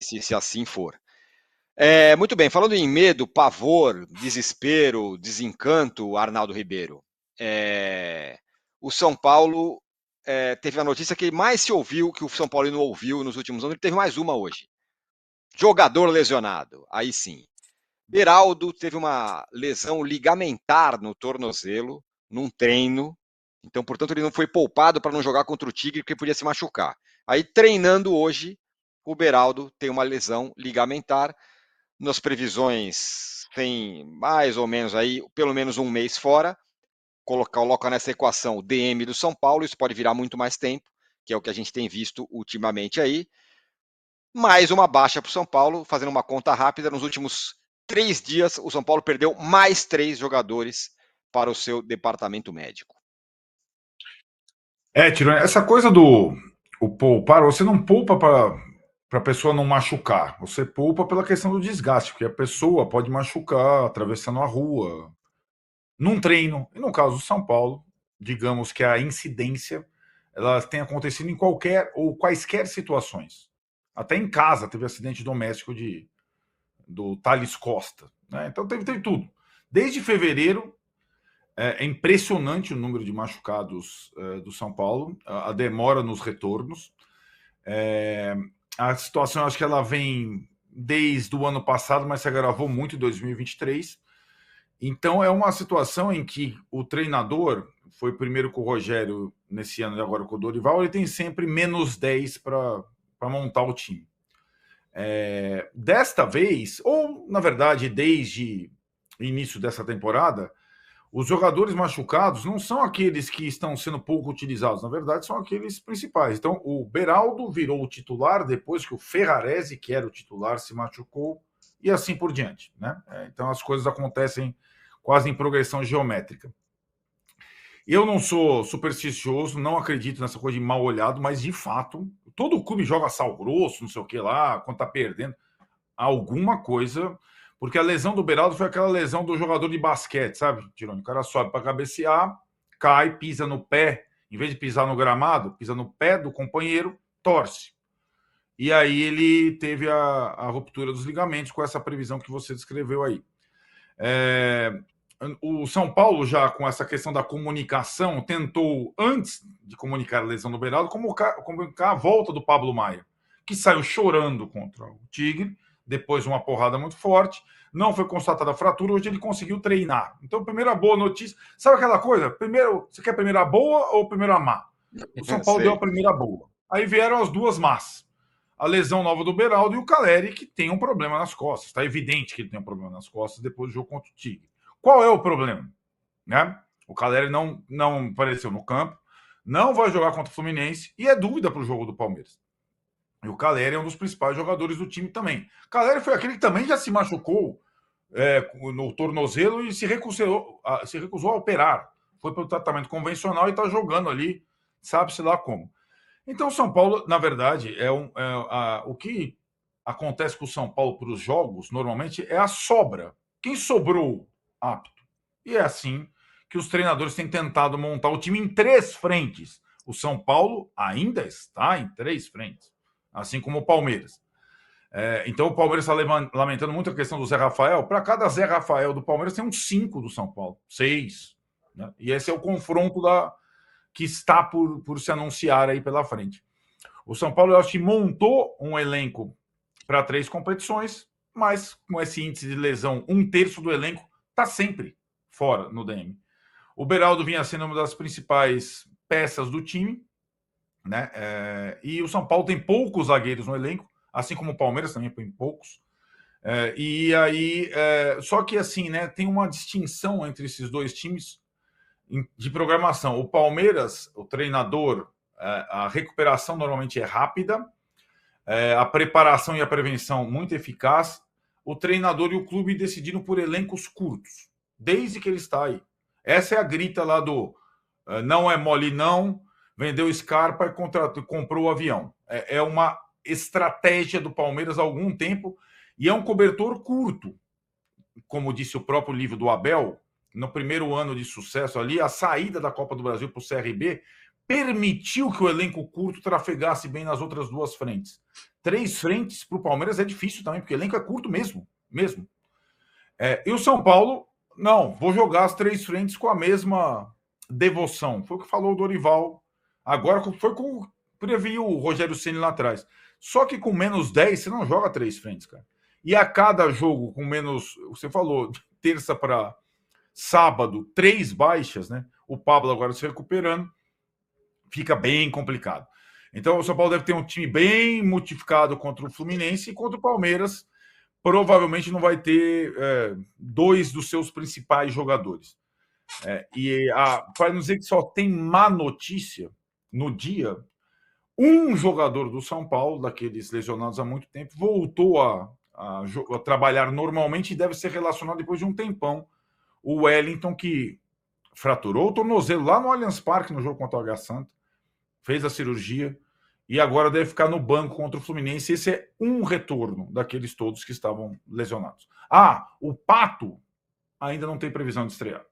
se assim for. Muito bem, falando em medo, pavor, desespero, desencanto, Arnaldo Ribeiro, o São Paulo teve a notícia que mais se ouviu, que o São Paulo não ouviu nos últimos anos, ele teve mais uma hoje. Jogador lesionado, aí sim. Beraldo teve uma lesão ligamentar no tornozelo, num treino, então, portanto, ele não foi poupado para não jogar contra o Tigre, porque podia se machucar. Aí, treinando hoje, o Beraldo tem uma lesão ligamentar. Nas previsões, tem mais ou menos aí, pelo menos um mês fora. Coloca nessa equação o DM do São Paulo, isso pode virar muito mais tempo, que é o que a gente tem visto ultimamente aí. Mais uma baixa para o São Paulo, fazendo uma conta rápida, nos últimos 3 dias, o São Paulo perdeu mais 3 jogadores para o seu departamento médico. Tirone, essa coisa do o poupar, você não poupa para a pessoa não machucar, você poupa pela questão do desgaste, porque a pessoa pode machucar atravessando a rua, num treino. E no caso do São Paulo, digamos que a incidência ela tem acontecido em qualquer ou quaisquer situações. Até em casa teve acidente doméstico do Thales Costa. Né? Então teve tudo. Desde fevereiro, é impressionante o número de machucados do São Paulo, a demora nos retornos. A situação, acho que ela vem desde o ano passado, mas se agravou muito em 2023. Então, é uma situação em que o treinador, foi primeiro com o Rogério nesse ano e agora com o Dorival, ele tem sempre menos 10 para montar o time. Desta vez, ou na verdade desde o início dessa temporada, os jogadores machucados não são aqueles que estão sendo pouco utilizados, na verdade são aqueles principais. Então, o Beraldo virou o titular depois que o Ferrarese, que era o titular, se machucou, e assim por diante. Né? Então, as coisas acontecem quase em progressão geométrica. Eu não sou supersticioso, não acredito nessa coisa de mal olhado, mas de fato, todo clube joga sal grosso, não sei o que lá, quando tá perdendo. Alguma coisa. Porque a lesão do Beraldo foi aquela lesão do jogador de basquete, sabe, Tirone? O cara sobe para cabecear, cai, pisa no pé, em vez de pisar no gramado, pisa no pé do companheiro, torce. E aí ele teve a ruptura dos ligamentos com essa previsão que você descreveu aí. O São Paulo, já com essa questão da comunicação, tentou, antes de comunicar a lesão do Beraldo, comunicar a volta do Pablo Maia, que saiu chorando contra o Tigre, depois de uma porrada muito forte, não foi constatada a fratura, hoje ele conseguiu treinar. Então, primeira boa notícia. Sabe aquela coisa? Primeiro, você quer primeiro a boa ou primeiro a má? O São Paulo deu a primeira boa. Aí vieram as duas más. A lesão nova do Beraldo e o Caleri, que tem um problema nas costas. Está evidente que ele tem um problema nas costas depois do jogo contra o Tigre. Qual é o problema? Né? O Caleri não apareceu no campo, não vai jogar contra o Fluminense e é dúvida para o jogo do Palmeiras. E o Caleri é um dos principais jogadores do time também. O Caleri foi aquele que também já se machucou no tornozelo e se recusou a operar. Foi para o tratamento convencional e está jogando ali, sabe-se lá como. Então, o São Paulo, na verdade, o que acontece com o São Paulo para os jogos, normalmente, é a sobra. Quem sobrou apto. E é assim que os treinadores têm tentado montar o time em 3 frentes. O São Paulo ainda está em 3 frentes, assim como o Palmeiras. Então o Palmeiras está lamentando muito a questão do Zé Rafael. Para cada Zé Rafael do Palmeiras tem uns 5 do São Paulo, 6. Né? E esse é o confronto que está por se anunciar aí pela frente. O São Paulo, eu acho que montou um elenco para 3 competições, mas com esse índice de lesão, 1/3 do elenco está sempre fora no DM. O Beraldo vinha sendo uma das principais peças do time, né? E o São Paulo tem poucos zagueiros no elenco, assim como o Palmeiras também tem poucos. E aí, só que assim, né? Tem uma distinção entre esses dois times de programação. O Palmeiras, o treinador, a recuperação normalmente é rápida, a preparação e a prevenção muito eficaz. O treinador e o clube decidiram por elencos curtos, desde que ele está aí. Essa é a grita lá do não é mole não, vendeu Scarpa e comprou o avião. É uma estratégia do Palmeiras há algum tempo e é um cobertor curto. Como disse o próprio livro do Abel, no primeiro ano de sucesso ali, a saída da Copa do Brasil para o CRB permitiu que o elenco curto trafegasse bem nas outras duas frentes. 3 frentes para o Palmeiras é difícil também, porque o elenco é curto mesmo. E o São Paulo, não, vou jogar as 3 frentes com a mesma devoção. Foi o que falou o Dorival. Agora foi com o previu o Rogério Ceni lá atrás. Só que com menos 10, você não joga 3 frentes, cara. E a cada jogo com menos, você falou, terça para sábado, 3 baixas, né? O Pablo agora se recuperando, fica bem complicado. Então o São Paulo deve ter um time bem modificado contra o Fluminense e contra o Palmeiras provavelmente não vai ter 2 dos seus principais jogadores. Para não dizer que só tem má notícia no dia, um jogador do São Paulo, daqueles lesionados há muito tempo, voltou a trabalhar normalmente e deve ser relacionado depois de um tempão. O Wellington, que fraturou o tornozelo lá no Allianz Parque, no jogo contra o Água Santa, fez a cirurgia e agora deve ficar no banco contra o Fluminense. Esse é um retorno daqueles todos que estavam lesionados. O Pato ainda não tem previsão de estrear.